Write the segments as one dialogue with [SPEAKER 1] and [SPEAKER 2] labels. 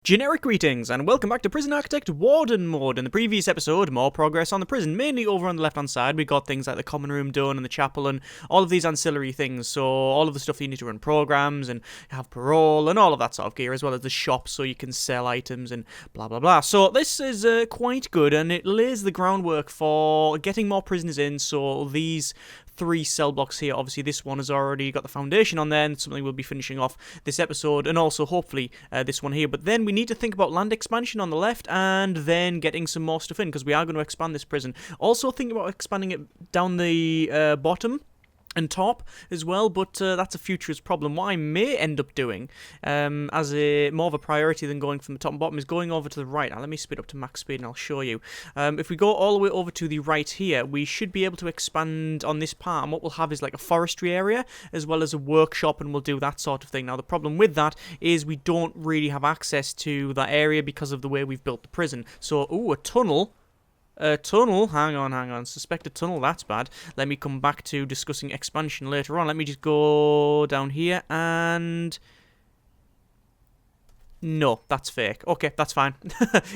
[SPEAKER 1] Generic greetings, and welcome back to Prison Architect Warden Mode. In the previous episode, more progress on the prison, mainly over on the left-hand side. We got things like the common room done and the chapel and all of these ancillary things, so all of the stuff you need to run programs and have parole and all of that sort of gear, as well as the shop so you can sell items and blah blah blah. So this is quite good, and it lays the groundwork for getting more prisoners in, so these 3 cell blocks here. Obviously, this one has already got the foundation on there, and something we'll be finishing off this episode, and also hopefully this one here. But then we need to think about land expansion on the left, and then getting some more stuff in, because we are going to expand this prison. Also thinking about expanding it down the bottom and top as well, but that's a futurist problem. What I may end up doing, as a more of a priority than going from the top and bottom, is going over to the right. Now, let me speed up to max speed and I'll show you. If we go all the way over to the right here, we should be able to expand on this part, and what we'll have is like a forestry area, as well as a workshop, and we'll do that sort of thing. Now, the problem with that is we don't really have access to that area because of the way we've built the prison. So, ooh, a tunnel. Hang on, suspected tunnel, that's bad. Let me come back to discussing expansion later on. Let me just go down here and... No, that's fake. Okay, that's fine.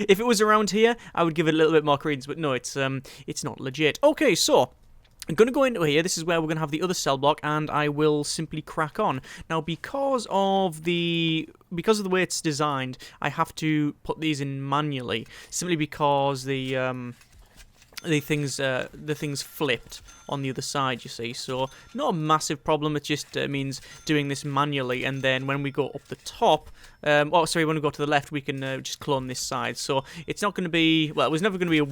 [SPEAKER 1] If it was around here, I would give it a little bit more credence, but no, it's not legit. Okay, so... I'm going to go into here. This is where we're going to have the other cell block, and I will simply crack on. Now, because of the way it's designed, I have to put these in manually, simply because the things flipped on the other side, you see. So, not a massive problem. It just means doing this manually, and then when we go up the top, when we go to the left, we can just clone this side. So, it's not going to be, well, it was never going to be a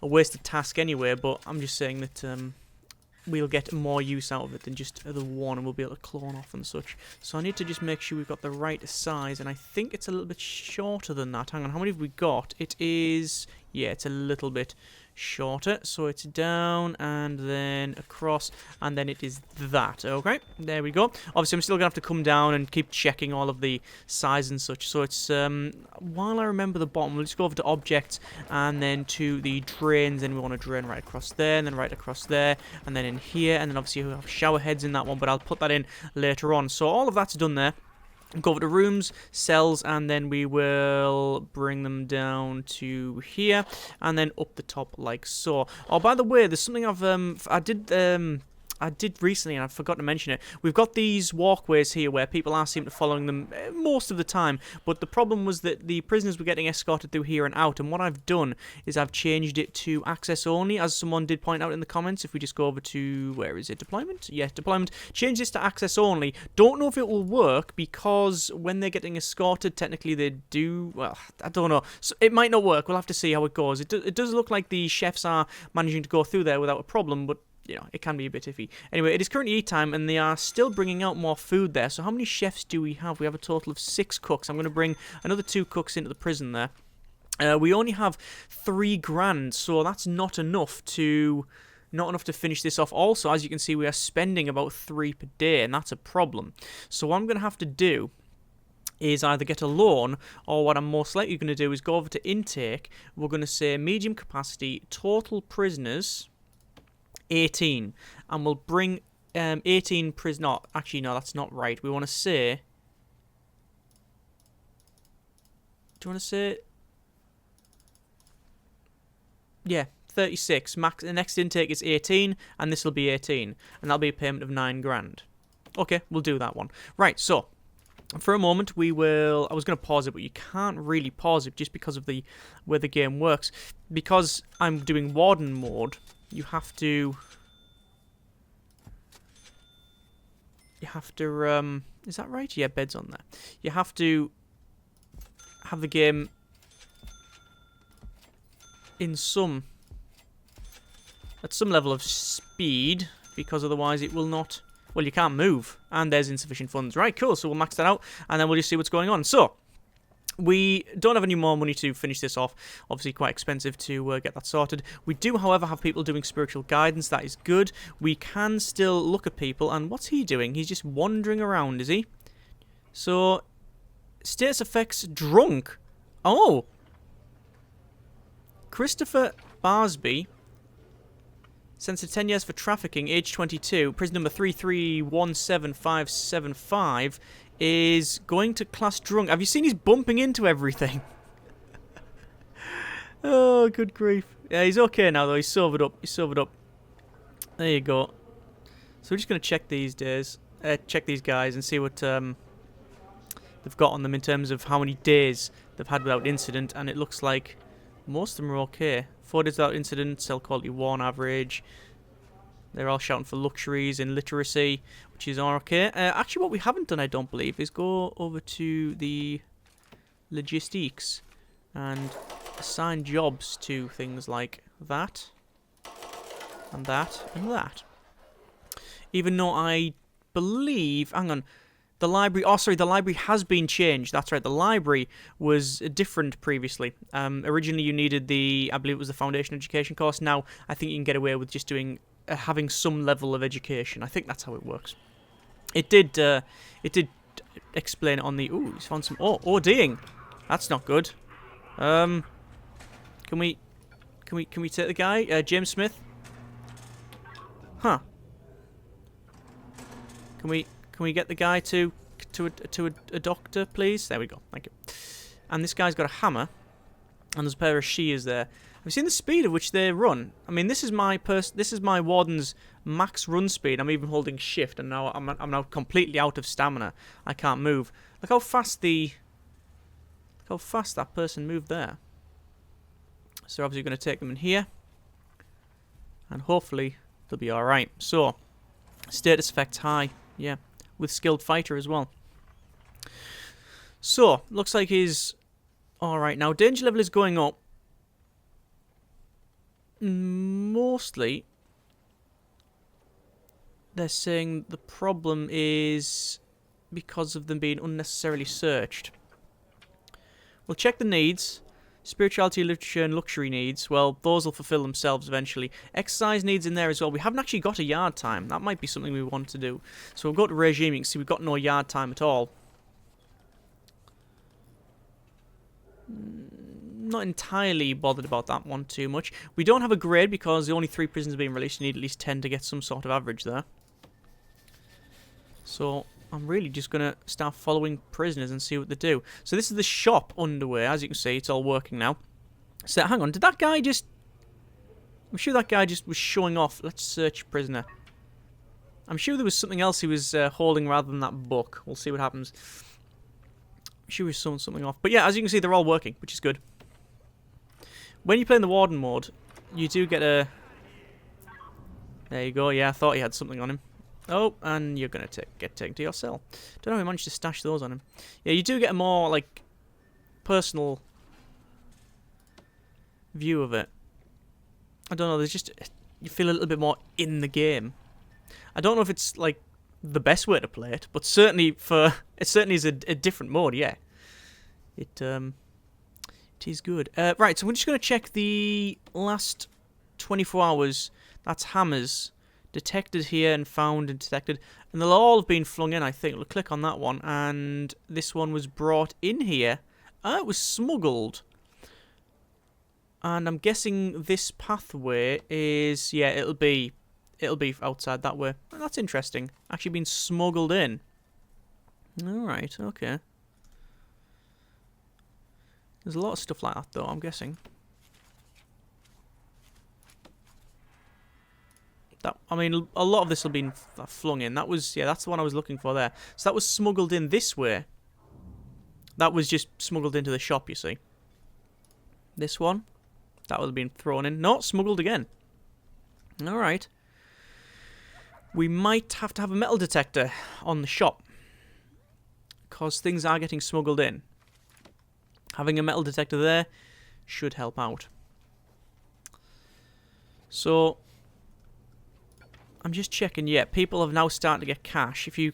[SPEAKER 1] wasted task anyway, but I'm just saying that we'll get more use out of it than just the one, and we'll be able to clone off and such. So I need to just make sure we've got the right size, and I think it's a little bit shorter than that. Hang on, how many have we got? It is... yeah, it's a little bit shorter, so it's down and then across, and then it is that. Okay, there we go. Obviously, I'm still gonna have to come down and keep checking all of the size and such. So it's while I remember the bottom, we'll just go over to objects and then to the drains, and we want to drain right across there, and then right across there, and then in here, and then obviously we have shower heads in that one, but I'll put that in later on. So all of that's done there. Go over to rooms, cells, and then we will bring them down to here, and then up the top like so. Oh, by the way, there's something I did recently, and I forgot to mention it. We've got these walkways here where people are seem to following them most of the time, but the problem was that the prisoners were getting escorted through here and out, and what I've done is I've changed it to access only, as someone did point out in the comments. If we just go over to, where is it, deployment? Yeah, deployment. Change this to access only. Don't know if it will work, because when they're getting escorted, technically they do, well, I don't know. So it might not work. We'll have to see how it goes. It does look like the chefs are managing to go through there without a problem, but you know, it can be a bit iffy. Anyway, it is currently eat time, and they are still bringing out more food there. So how many chefs do we have? We have a total of 6 cooks. I'm going to bring another 2 cooks into the prison there. We only have 3 grand, so that's not enough to finish this off. Also, as you can see, we are spending about 3 per day, and that's a problem. So what I'm going to have to do is either get a loan, or what I'm most likely going to do is go over to intake. We're going to say medium capacity, total prisoners 18, and we'll bring 18 prisoners. No, actually, no, that's not right. We want to say... do you want to say... yeah, 36. Max. The next intake is 18, and this will be 18, and that'll be a payment of 9 grand. Okay, we'll do that one. Right, so... for a moment, we will... I was going to pause it, but you can't really pause it just because of the way the game works. Because I'm doing Warden mode, you have to... is that right? Yeah, bed's on there. You have to have the game in at some level of speed, because otherwise it will not... well, you can't move, and there's insufficient funds. Right, cool, so we'll max that out, and then we'll just see what's going on. So, we don't have any more money to finish this off. Obviously, quite expensive to get that sorted. We do, however, have people doing spiritual guidance. That is good. We can still look at people, and what's he doing? He's just wandering around, is he? So, status effects drunk. Oh! Christopher Barsby... sentenced to 10 years for trafficking, age 22, prison number 3317575, is going to class drunk. Have you seen he's bumping into everything? Oh, good grief. Yeah, he's okay now, though. He's sobered up. He's sobered up. There you go. So we're just going to check these guys and see what they've got on them in terms of how many days they've had without incident. And it looks like most of them are okay. 4 days without incident, cell quality 1 average. They're all shouting for luxuries and literacy, which is okay. Actually, what we haven't done, I don't believe, is go over to the logistics and assign jobs to things like that and that and that. Even though I believe, hang on, the library, oh sorry, the library has been changed. That's right, the library was different previously. Originally you needed I believe it was the foundation education course. Now I think you can get away with just doing, having some level of education. I think that's how it works. It did explain it on the, ooh, he's found some, ODing. That's not good. Can we take the guy, James Smith? Huh. Can we get the guy to a doctor, please? There we go. Thank you. And this guy's got a hammer, and there's a pair of shears there. Have you seen the speed at which they run? I mean, this is my warden's max run speed. I'm even holding shift, and now I'm now completely out of stamina. I can't move. Look how fast that person moved there. So obviously, going to take them in here, and hopefully they'll be all right. So, status effects high. Yeah, with skilled fighter as well. So, looks like he's alright. Now, danger level is going up. Mostly, they're saying the problem is because of them being unnecessarily searched. We'll check the needs. Spirituality, literature, and luxury needs. Well, those will fulfill themselves eventually. Exercise needs in there as well. We haven't actually got a yard time. That might be something we want to do. So we'll go to regime. You can see we've got no yard time at all. Not entirely bothered about that one too much. We don't have a grade because the only 3 prisons are being released. You need at least 10 to get some sort of average there. So I'm really just going to start following prisoners and see what they do. So this is the shop underway. As you can see, it's all working now. So hang on, did that guy just... I'm sure that guy just was showing off. Let's search prisoner. I'm sure there was something else he was holding rather than that book. We'll see what happens. I'm sure he was showing something off. But yeah, as you can see, they're all working, which is good. When you play in the warden mode, you do get a... There you go, yeah, I thought he had something on him. Oh, and you're going to get taken to your cell. Don't know how we managed to stash those on him. Yeah, you do get a more, like, personal view of it. I don't know, there's just... You feel a little bit more in the game. I don't know if it's, like, the best way to play it, but certainly for... It certainly is a different mode, yeah. It is good. Right, so we're just going to check the last 24 hours. That's hammers. Detected here and found and detected. And they'll all have been flung in, I think. We'll click on that one. And this one was brought in here. It was smuggled. And I'm guessing this pathway is... Yeah, it'll be outside that way. Oh, that's interesting. Actually been smuggled in. Alright, okay. There's a lot of stuff like that, though, I'm guessing. I mean, a lot of this will be flung in. That was, yeah, that's the one I was looking for there. So that was smuggled in this way. That was just smuggled into the shop, you see. This one, that would have been thrown in. No, smuggled again. Alright. We might have to have a metal detector on the shop. Because things are getting smuggled in. Having a metal detector there should help out. So... I'm just checking, yeah, people have now started to get cash. If you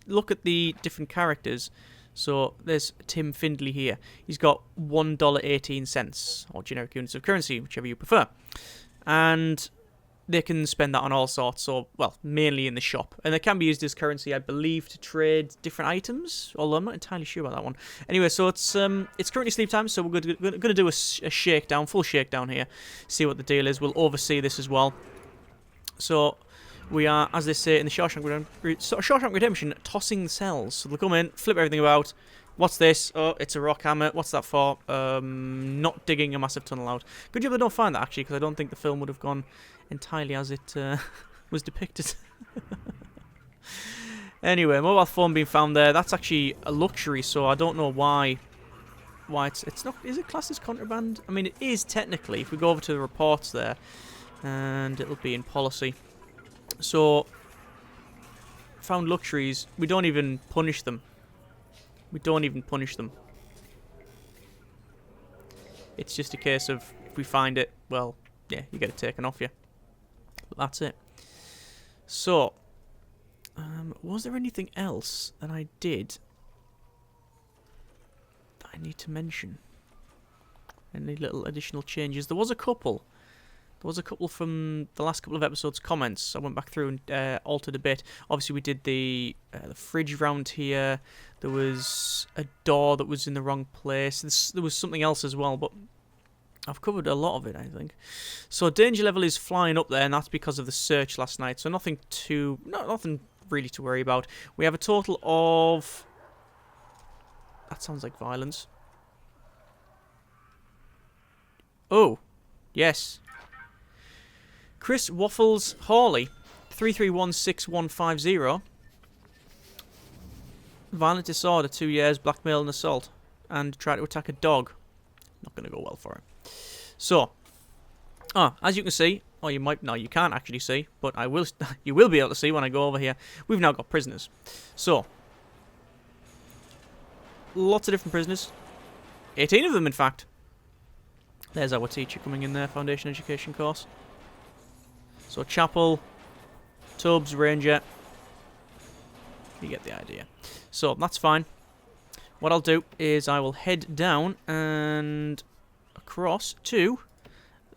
[SPEAKER 1] look at the different characters, so there's Tim Findley here. He's got $1.18, or generic units of currency, whichever you prefer. And they can spend that on all sorts, or, well, mainly in the shop. And they can be used as currency, I believe, to trade different items, although I'm not entirely sure about that one. Anyway, so it's currently sleep time, so we're going to do a shakedown, full shakedown here, see what the deal is. We'll oversee this as well. So... We are, as they say in the Shawshank Redemption, tossing the cells. So they'll come in, flip everything about. What's this? Oh, it's a rock hammer. What's that for? Not digging a massive tunnel out. Good job they don't find that, actually, because I don't think the film would have gone entirely as it was depicted. Anyway, mobile phone being found there. That's actually a luxury, so I don't know why it's not. Is it classed as contraband? I mean, it is technically. If we go over to the reports there, and it'll be in policy. So, found luxuries. We don't even punish them. We don't even punish them. It's just a case of, if we find it, well, yeah, you get it taken off you. But that's it. So, was there anything else that I did that I need to mention? Any little additional changes? There was a couple. There was a couple from the last couple of episodes' comments. I went back through and altered a bit. Obviously, we did the fridge round here. There was a door that was in the wrong place. There was something else as well, but I've covered a lot of it, I think. So danger level is flying up there, and that's because of the search last night. So nothing really to worry about. We have a total of... That sounds like violence. Oh, yes. Chris Waffles Hawley, 3316150. Violent disorder, 2 years, blackmail and assault, and try to attack a dog. Not going to go well for him. So, as you can see, or you might, no, you can't actually see, but I will. You will be able to see when I go over here. We've now got prisoners. So, lots of different prisoners. 18 of them, in fact. There's our teacher coming in there, foundation education course. So Chapel, Tubbs, Ranger. You get the idea. So that's fine. What I'll do is I will head down and across to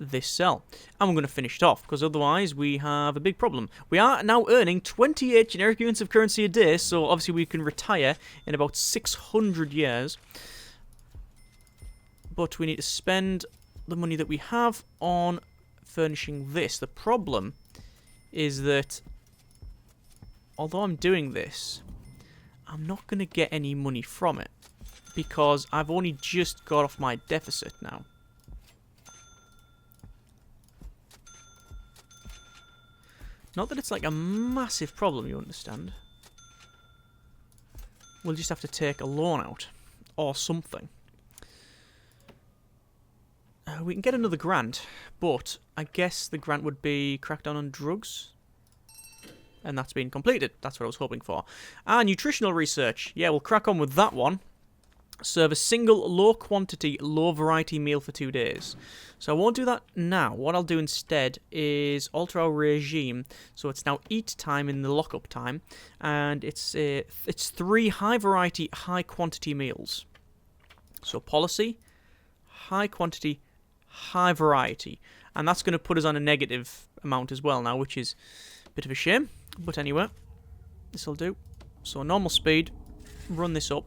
[SPEAKER 1] this cell. And we're going to finish it off, because otherwise we have a big problem. We are now earning 28 generic units of currency a day, so obviously we can retire in about 600 years. But we need to spend the money that we have on furnishing this. The problem is that although I'm doing this, I'm not going to get any money from it because I've only just got off my deficit now. Not that it's like a massive problem, you understand. We'll just have to take a loan out or something. We can get another grant, but I guess the grant would be crackdown on drugs. And that's been completed. That's what I was hoping for. Nutritional research. Yeah, we'll crack on with that one. Serve a single low-quantity, low-variety meal for 2 days. So I won't do that now. What I'll do instead is alter our regime. So it's now eat time in the lock-up time. And it's 3 high-variety, high-quantity meals. So policy, high-quantity, high variety, and that's going to put us on a negative amount as well now, which is a bit of a shame, but anyway, this will do. So normal speed, run this up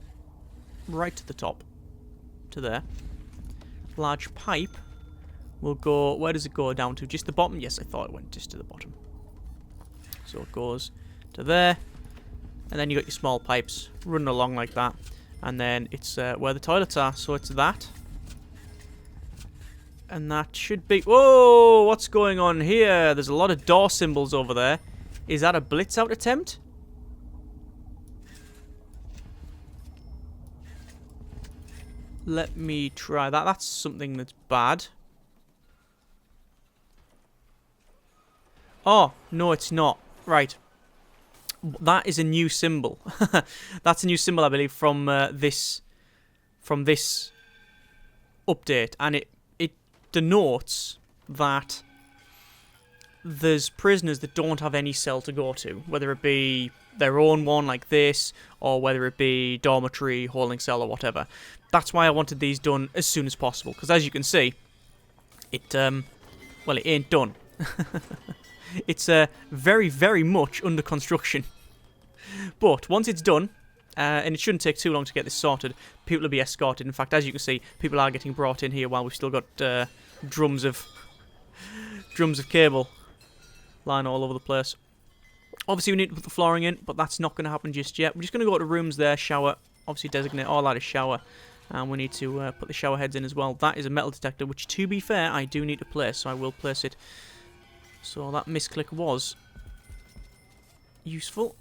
[SPEAKER 1] right to the top, to there. Large pipe will go, where does it go down to? Just the bottom? Yes, I thought it went just to the bottom. So it goes to there, and then you got your small pipes running along like that, and then it's where the toilets are, so it's that. And that should be... Whoa! What's going on here? There's a lot of door symbols over there. Is that a blitz out attempt? Let me try that. That's something that's bad. Oh, no it's not. Right. That is a new symbol. That's a new symbol, I believe, from this update. And it denotes that there's prisoners that don't have any cell to go to, whether it be their own one like this, or whether it be dormitory, holding cell, or whatever. That's why I wanted these done as soon as possible, because as you can see, it ain't done. It's very, very much under construction. But once it's done, and it shouldn't take too long to get this sorted, people will be escorted. In fact, as you can see, people are getting brought in here while we've still got drums of cable lying all over the place. Obviously, we need to put the flooring in, but that's not going to happen just yet. We're just going to go to rooms there, shower. Obviously, designate all that as shower. And we need to put the shower heads in as well. That is a metal detector, which, to be fair, I do need to place. So I will place it. So that misclick was useful.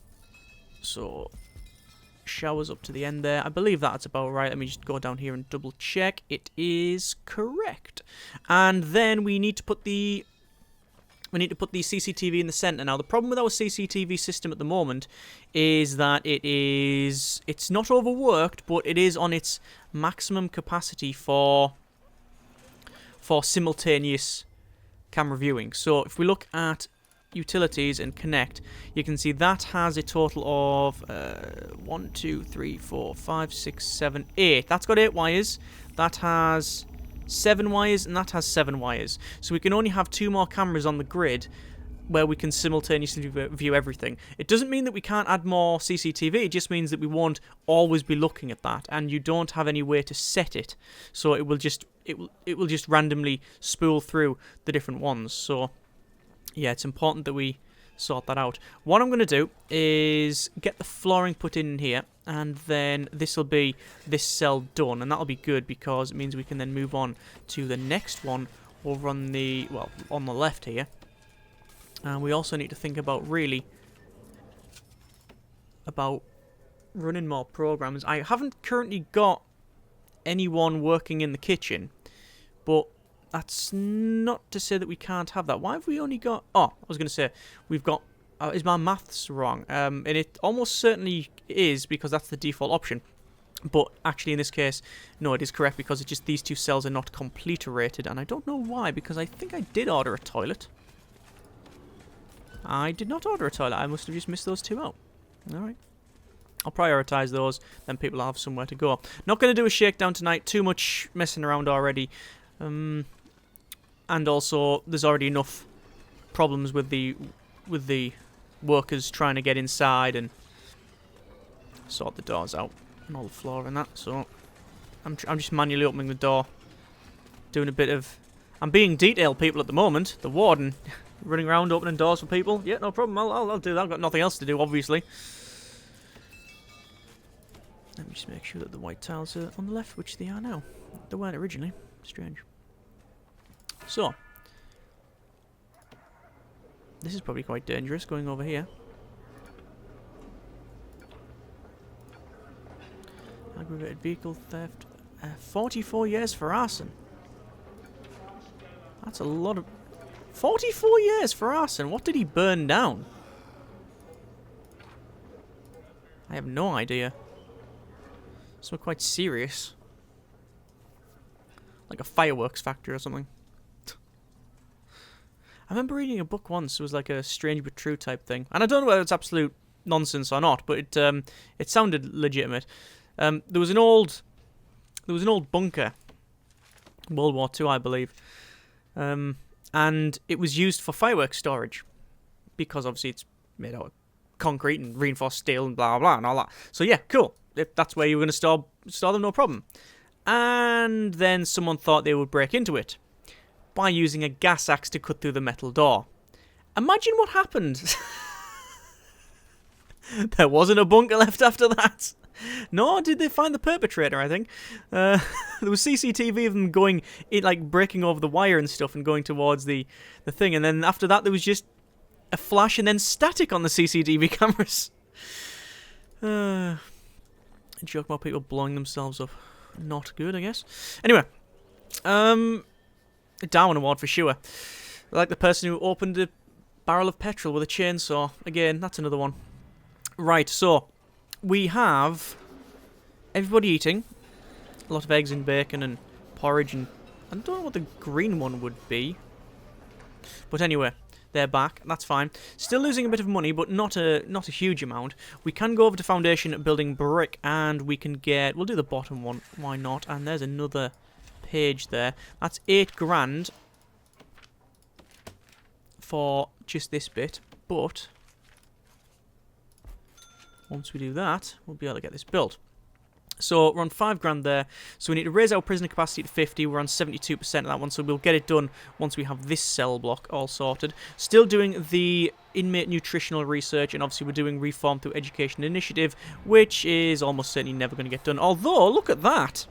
[SPEAKER 1] So showers up to the end there. I believe that's about right. Let me just go down here and double check. It is correct. And then we need to put the CCTV in the center. Now, the problem with our CCTV system at the moment is that it's not overworked, but it is on its maximum capacity for simultaneous camera viewing. So if we look at utilities and connect, you can see that has a total of 1, 2, 3, 4, 5, 6, 7, 8. That's got 8 wires. That has 7 wires, and that has 7 wires. So we can only have 2 more cameras on the grid where we can simultaneously view everything. It doesn't mean that we can't add more CCTV, it just means that we won't always be looking at that, and you don't have any way to set it. So it will just randomly spool through the different ones. So yeah, it's important that we sort that out. What I'm going to do is get the flooring put in here, and then this will be this cell done, and that'll be good because it means we can then move on to the next one over on the, well, on the left here. And we also need to think about running more programs. I haven't currently got anyone working in the kitchen, but that's not to say that we can't have that. Why have we only got... Oh, I was going to say, we've got... is my maths wrong? And it almost certainly is, because that's the default option. But actually, in this case, no, it is correct, because it's just these 2 cells are not complete rated. And I don't know why, because I think I did order a toilet. I did not order a toilet. I must have just missed those 2 out. Alright. I'll prioritise those, then people will have somewhere to go. Not going to do a shakedown tonight. Too much messing around already. And also, there's already enough problems with the workers trying to get inside and sort the doors out and all the floor and that. So I'm just manually opening the door, doing a bit of... I'm being detailed people at the moment. The warden running around opening doors for people. Yeah, no problem. I'll do that. I've got nothing else to do, obviously. Let me just make sure that the white tiles are on the left, which they are now. They weren't originally. Strange. So, this is probably quite dangerous, going over here. Aggravated vehicle theft. 44 years for arson. That's a lot of... 44 years for arson? What did he burn down? I have no idea. Something quite serious. Like a fireworks factory or something. I remember reading a book once. It was like a strange but true type thing. And I don't know whether it's absolute nonsense or not, but it sounded legitimate. There was an old bunker, World War II, I believe, and it was used for fireworks storage because obviously it's made out of concrete and reinforced steel and blah blah and all that. So yeah, cool. If that's where you were going to store them, no problem. And then someone thought they would break into it by using a gas axe to cut through the metal door. Imagine what happened. There wasn't a bunker left after that. Nor did they find the perpetrator, I think. There was CCTV of them going, like breaking over the wire and stuff and going towards the thing. And then after that, there was just a flash and then static on the CCTV cameras. A joke about people blowing themselves up. Not good, I guess. Anyway, a Darwin Award for sure. Like the person who opened a barrel of petrol with a chainsaw. Again, that's another one. Right, so we have everybody eating. A lot of eggs and bacon and porridge, and I don't know what the green one would be. But anyway, they're back. That's fine. Still losing a bit of money, but not a huge amount. We can go over to foundation building brick, and we can get... We'll do the bottom one. Why not? And there's another page there. That's 8 grand for just this bit. But once we do that, we'll be able to get this built. So we're on 5 grand there. So we need to raise our prisoner capacity to 50. We're on 72% of that one. So we'll get it done once we have this cell block all sorted. Still doing the inmate nutritional research, and obviously we're doing reform through education initiative, which is almost certainly never going to get done. Although, look at that.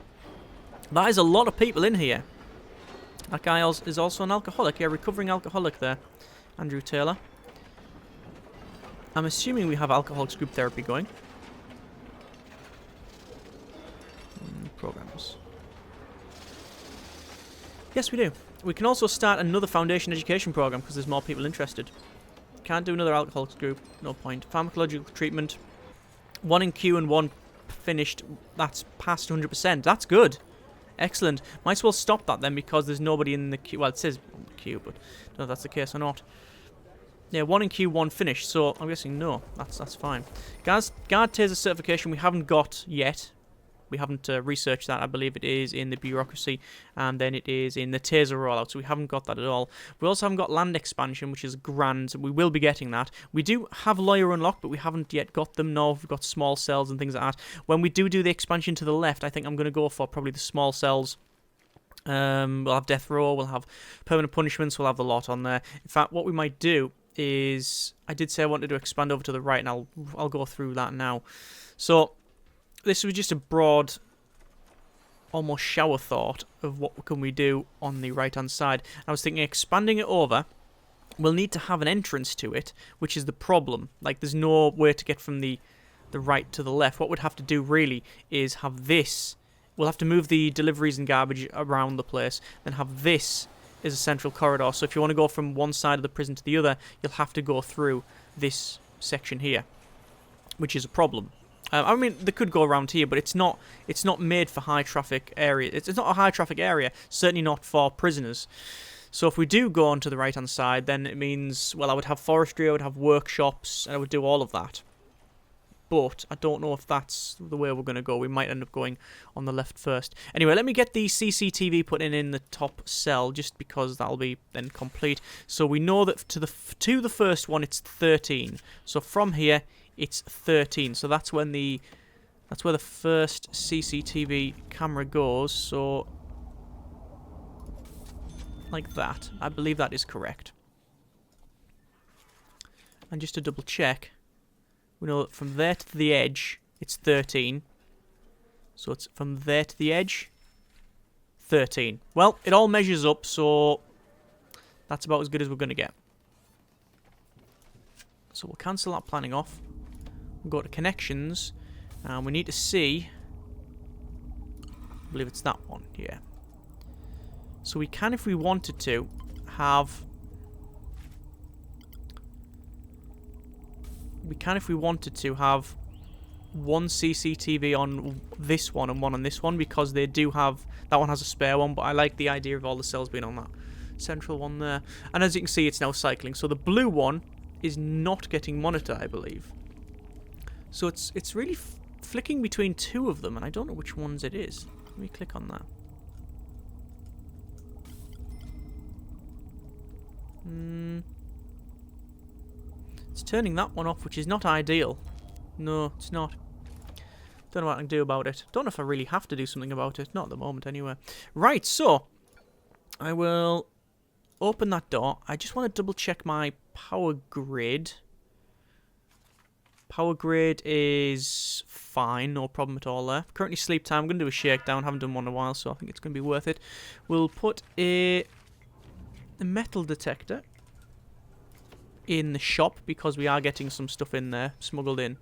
[SPEAKER 1] That is a lot of people in here. That guy is also an alcoholic. Yeah, recovering alcoholic there. Andrew Taylor. I'm assuming we have alcoholics group therapy going. Programs. Yes, we do. We can also start another foundation education program because there's more people interested. Can't do another alcoholics group. No point. Pharmacological treatment. 1 in queue and 1 finished. That's past 100%. That's good. Excellent. Might as well stop that then because there's nobody in the queue. Well, it says queue, but I don't know if that's the case or not. Yeah, 1 in queue, 1 finished. So I'm guessing no. That's fine. Guard taser certification we haven't got yet. We haven't researched that. I believe it is in the bureaucracy, and then it is in the taser rollout, so we haven't got that at all. We also haven't got land expansion, which is grand. We will be getting that. We do have lawyer unlocked, but we haven't yet got them. No, we've got small cells and things like that. When we do the expansion to the left, I think I'm going to go for probably the small cells. We'll have death row, we'll have permanent punishments, we'll have the lot on there. In fact, what we might do is, I did say I wanted to expand over to the right, and I'll go through that now. So this was just a broad, almost shower thought of what can we do on the right-hand side. I was thinking expanding it over, we'll need to have an entrance to it, which is the problem. Like, there's no way to get from the right to the left. What we'd have to do, really, is have this. We'll have to move the deliveries and garbage around the place, then have this as a central corridor. So if you want to go from one side of the prison to the other, you'll have to go through this section here, which is a problem. I mean, they could go around here, but it's not made for high traffic area. It's not a high traffic area, certainly not for prisoners. So if we do go onto the right hand side, then it means, well, I would have forestry, I would have workshops, and I would do all of that. But I don't know if that's the way we're going to go. We might end up going on the left first. Anyway, let me get the CCTV put in the top cell, just because that'll be then complete. So we know that to the first one, it's 13. So from here, it's 13. So that's where the first CCTV camera goes. So like that. I believe that is correct. And just to double check, we know that from there to the edge, it's 13. So it's from there to the edge, 13. Well, it all measures up, so that's about as good as we're going to get. So we'll cancel that planning off. We'll go to connections, and we need to see, I believe it's that one, yeah. So we can, if we wanted to, have... We can, if we wanted to, have one CCTV on this one and one on this one, because they do have... That one has a spare one, but I like the idea of all the cells being on that central one there. And as you can see, it's now cycling. So the blue one is not getting monitored, I believe. So it's really flicking between two of them, and I don't know which ones it is. Let me click on that. It's turning that one off, which is not ideal. No, it's not. Don't know what I can do about it. Don't know if I really have to do something about it. Not at the moment, anyway. Right, so I will open that door. I just want to double check my power grid. Power grid is fine, no problem at all there. Currently sleep time. I'm going to do a shakedown. Haven't done one in a while, so I think it's going to be worth it. We'll put a metal detector in the shop, because we are getting some stuff in there, smuggled in.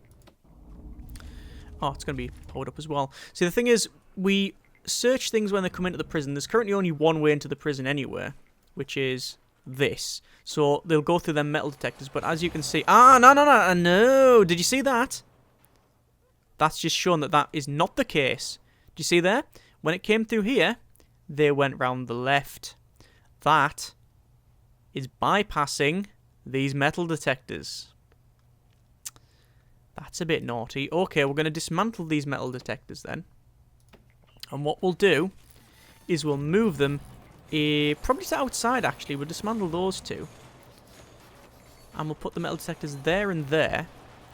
[SPEAKER 1] Oh, it's going to be powered up as well. See, the thing is, we search things when they come into the prison. There's currently only one way into the prison anywhere, which is this. So they'll go through them metal detectors, but as you can see... Ah, no! Did you see that? That's just shown that that is not the case. Do you see there? When it came through here, they went round the left. That is bypassing these metal detectors. That's a bit naughty. Okay, we're going to dismantle these metal detectors then. And what we'll do is we'll move them probably to outside, actually. We'll dismantle those two. And we'll put the metal detectors there and there,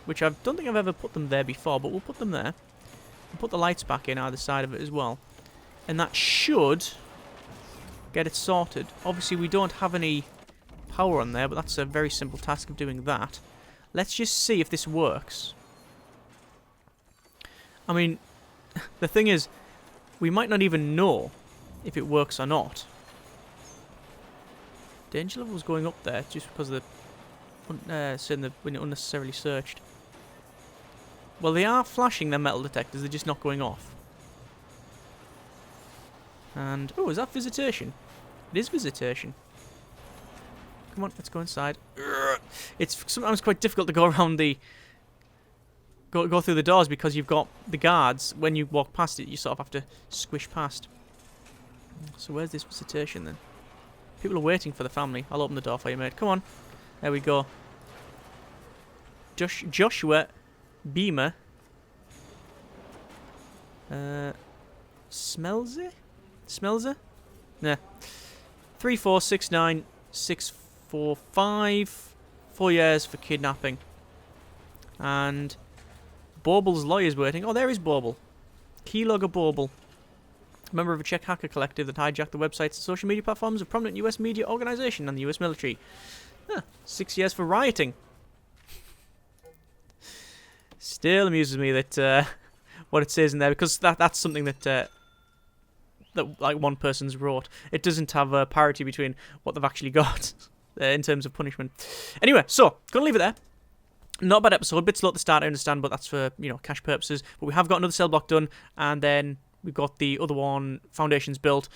[SPEAKER 1] which I don't think I've ever put them there before, but we'll put them there. We'll put the lights back in either side of it as well. And that should get it sorted. Obviously, we don't have any power on there, but that's a very simple task of doing that. Let's just see if this works. I mean, the thing is, we might not even know if it works or not. Danger level's going up there just because of the saying that when it unnecessarily searched. Well, they are flashing their metal detectors, they're just not going off. And oh, is that visitation? It is visitation. Come on, let's go inside. It's sometimes quite difficult to go around the go through the doors because you've got the guards. When you walk past it, you sort of have to squish past. So where's this visitation then? People are waiting for the family. I'll open the door for you, mate. Come on. There we go. Joshua Beamer. Smells it? Nah. 3469645. 4 years for kidnapping. And Borble's lawyer's waiting. Oh, there is Borble. Keylogger Borble. Member of a Czech hacker collective that hijacked the websites and social media platforms of prominent US media organization and the US military. 6 years for rioting. Still amuses me that what it says in there, because that's something that that like one person's wrote. It doesn't have parity between what they've actually got in terms of punishment. Anyway, so gonna leave it there. Not a bad episode, a bit slow at the start, I understand, but that's for, you know, cash purposes. But we have got another cell block done, and then we've got the other one, foundations built.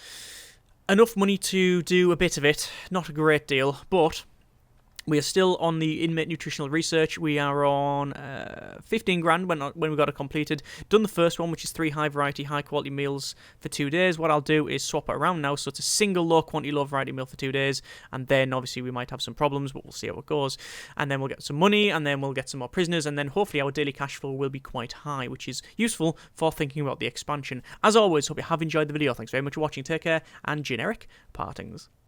[SPEAKER 1] Enough money to do a bit of it, not a great deal, but we are still on the inmate nutritional research. We are on 15 grand when we got it completed. Done the first one, which is 3 high variety, high quality meals for 2 days. What I'll do is swap it around now, so it's a single low quantity, low variety meal for 2 days. And then obviously we might have some problems, but we'll see how it goes. And then we'll get some money, and then we'll get some more prisoners, and then hopefully our daily cash flow will be quite high, which is useful for thinking about the expansion. As always, hope you have enjoyed the video. Thanks very much for watching. Take care, and generic partings.